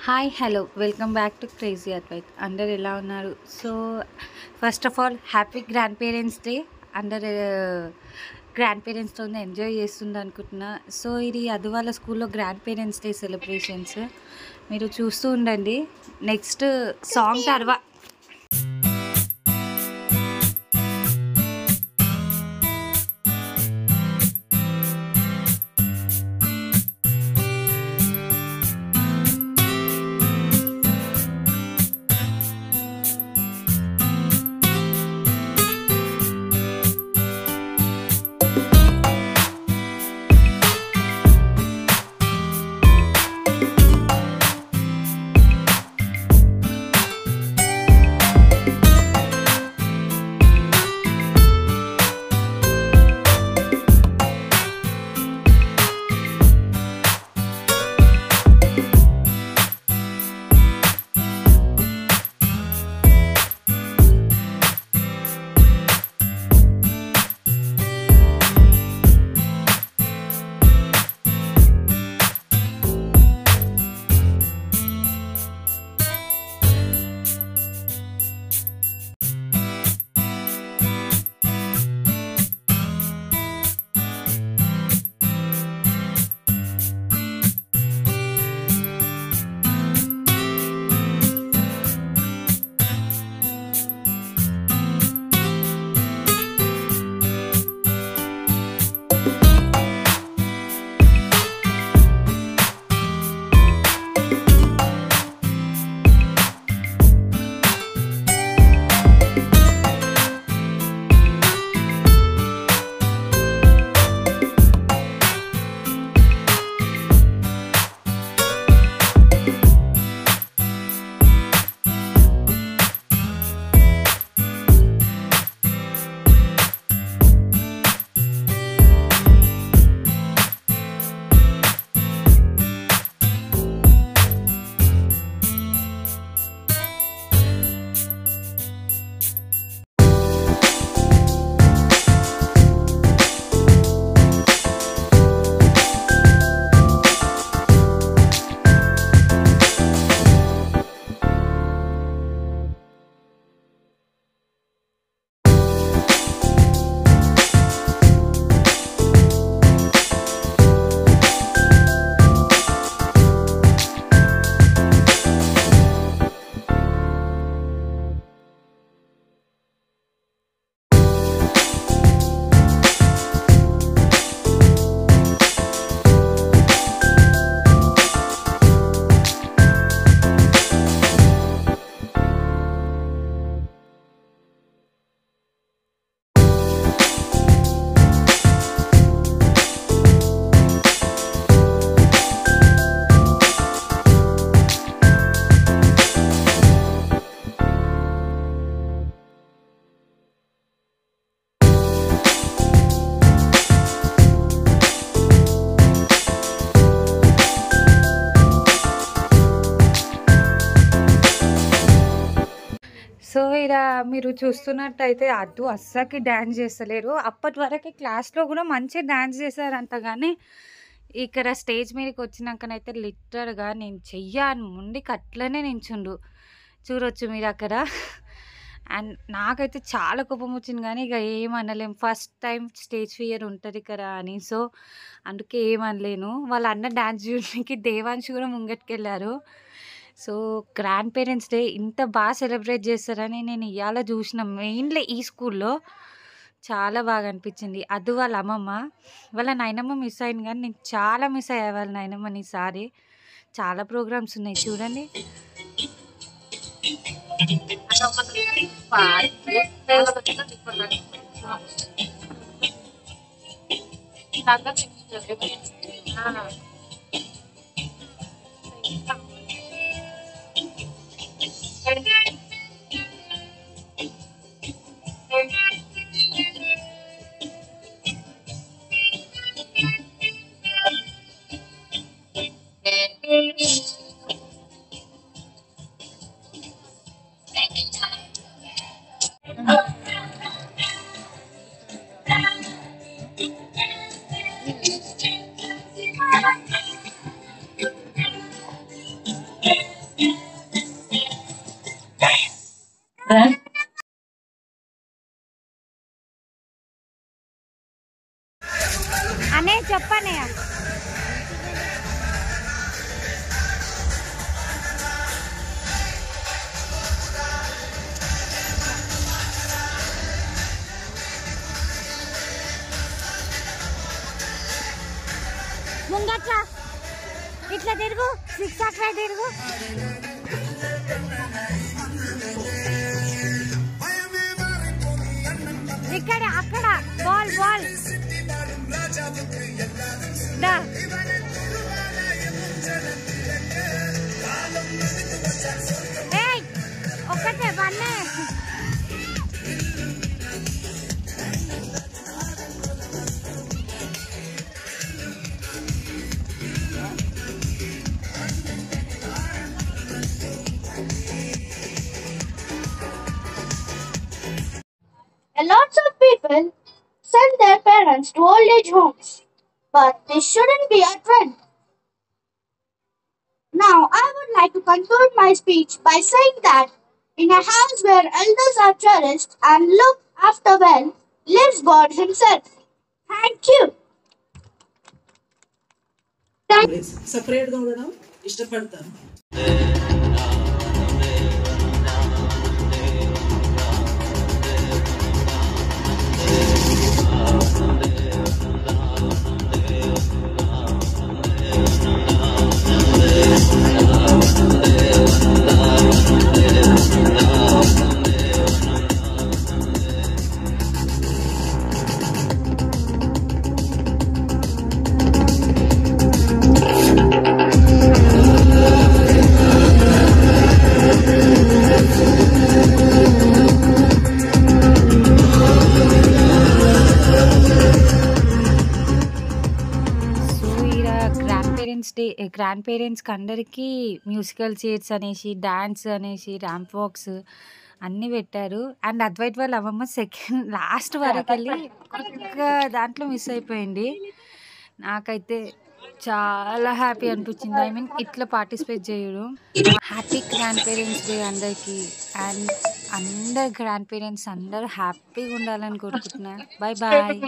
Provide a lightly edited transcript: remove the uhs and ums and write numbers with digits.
Hi hello welcome back to Crazy Advait. అందరు ఎలా ఉన్నారు? So first of all happy grand parents day. అందరు grand పేరెంట్స్తో ఎంజాయ్ చేస్తుంది అనుకుంటున్నా. సో ఇది అదువాల స్కూల్లో గ్రాండ్ పేరెంట్స్ డే సెలబ్రేషన్స్ మీరు చూస్తూ ఉండండి. నెక్స్ట్ సాంగ్ తర్వాత సో ఇలా మీరు చూస్తున్నట్టయితే అద్దు అస్సలకి డ్యాన్స్ చేస్తలేరు. అప్పటి వరకు క్లాస్లో కూడా మంచిగా డ్యాన్స్ చేశారంట, కానీ ఇక్కడ స్టేజ్ మీదకి వచ్చినాకనైతే లిటరల్గా నేను చెయ్యని ముందుకి అట్లనే నించుండు. చూడొచ్చు మీరు అక్కడ. అండ్ నాకైతే చాలా కోపం వచ్చింది, కానీ ఇక ఏమనలేం. ఫస్ట్ టైం స్టేజ్ ఫియర్ ఉంటుంది కదా అని, సో అందుకే ఏమనలేను. వాళ్ళ అన్న డ్యాన్స్ చూడడానికి దేవాంశ్ కూడా ముంగట్టుకెళ్ళారు. సో గ్రాండ్ పేరెంట్స్ డే ఇంత బాగా సెలబ్రేట్ చేస్తారని నేను ఇవాళ చూసిన. మెయిన్లీ ఈ స్కూల్లో చాలా బాగా అనిపించింది. అది వాళ్ళ అమ్మమ్మ, వాళ్ళ నాయనమ్మ మిస్ అయింది, కానీ నేను చాలా మిస్ అయ్యా వాళ్ళ నాయనమ్మని. ఈసారి చాలా ప్రోగ్రామ్స్ ఉన్నాయి చూడండి. తిరుగు ఇక్కడ అక్కడ బాల్ బాల్ దా ఏయ్ ఒకటే వన్నే Lots of people send their parents to old age homes, but this shouldn't be a trend. Now, I would like to conclude my speech by saying that in a house where elders are cherished and looked after well, lives God Himself. Thank you. సపరేట్గా ఉండడం ఇష్టపడతాను. Grand పేరెంట్స్కి అందరికీ musical chairs అనేసి dance అనేసి ramp walks అన్నీ పెట్టారు. And అద్వైట్ వాళ్ళ అమ్మమ్మ సెకండ్ లాస్ట్ వరకు వెళ్ళి ఒక్క దాంట్లో మిస్ అయిపోయింది. నాకైతే చాలా హ్యాపీ అనిపించింది. ఐ మీన్ ఇట్లా పార్టిసిపేట్ చేయడం. హ్యాపీ గ్రాండ్ పేరెంట్స్ డే అందరికీ. అండ్ అందరు గ్రాండ్ పేరెంట్స్ అందరూ హ్యాపీగా ఉండాలని కోరుకుంటున్నాను. Bye bye.